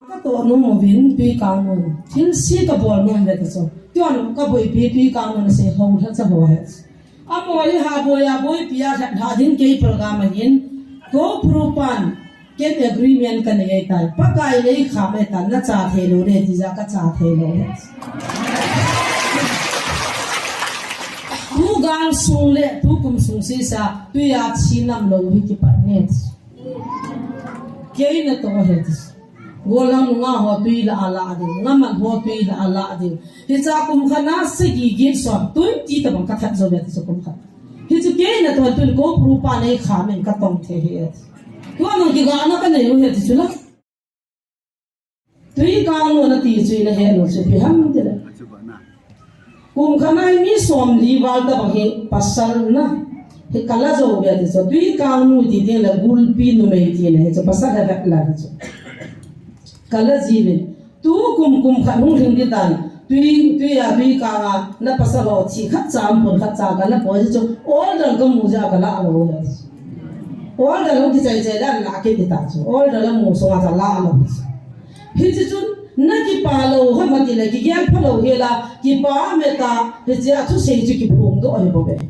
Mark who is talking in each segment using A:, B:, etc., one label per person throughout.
A: ก็ตัวนู้นวินปีกลางนู้นทิ้งซีกับบอลนู้นเลยที่สุดตัวนู้นก็บอยปีกลางนู้นเสียหัวทั้งหัวเหรอมวยหาบอยบอยปีอาชัดหาดินเกี่ยโปรแกรมยินก็พรูปันเกี่ย agreement กันยังไงตายปักไก่เลยข้ามไปตันน่าจ่าเทโลเรติจาก็จ่าเทโลทุกการส่งเล่ทุกคุมส่งซีซ่าตัวอยากชินนำโลหิตที่ปนเนตเกี่ยนตัวเหตุgolang nga ho tui la ala adi ngaman ho tui la ala adi hicha kum khana sigi git som 20 tabang ka that zobe so kum kha hichu ke na to tul ko rupa nei khamen ka tong the he ko no ki ga na ka nei ho he chu la tui ka no na ti chui na he no se pi ham de la kum khana mi som li wal ta bang he pasal na he kala zo be adi so tui ka no ti de la gul pi no me ti ne so pasal ha la chu kala jive tu kum khanung thing di tan tui ya tui ka na pasalo chi khat cham pon khat cha ka na po ji chu all dal ko mu ja kala alo ya all dal ki chai chai la la ke di ta chu all dal mu so ma la alo hi chi chu na ki pa lo ha ma ti la ki gyal phalo he la ki pa me ta he ja thu sei chu ki phum do ai bo be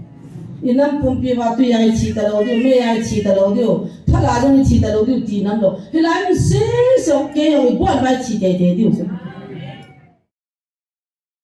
A: inam pum pi wa tu yai chi ta lo du me yai chi ta lo du phala jong chi ta lo du ti nam lo he la mi se so ke yo bo ba chi de de du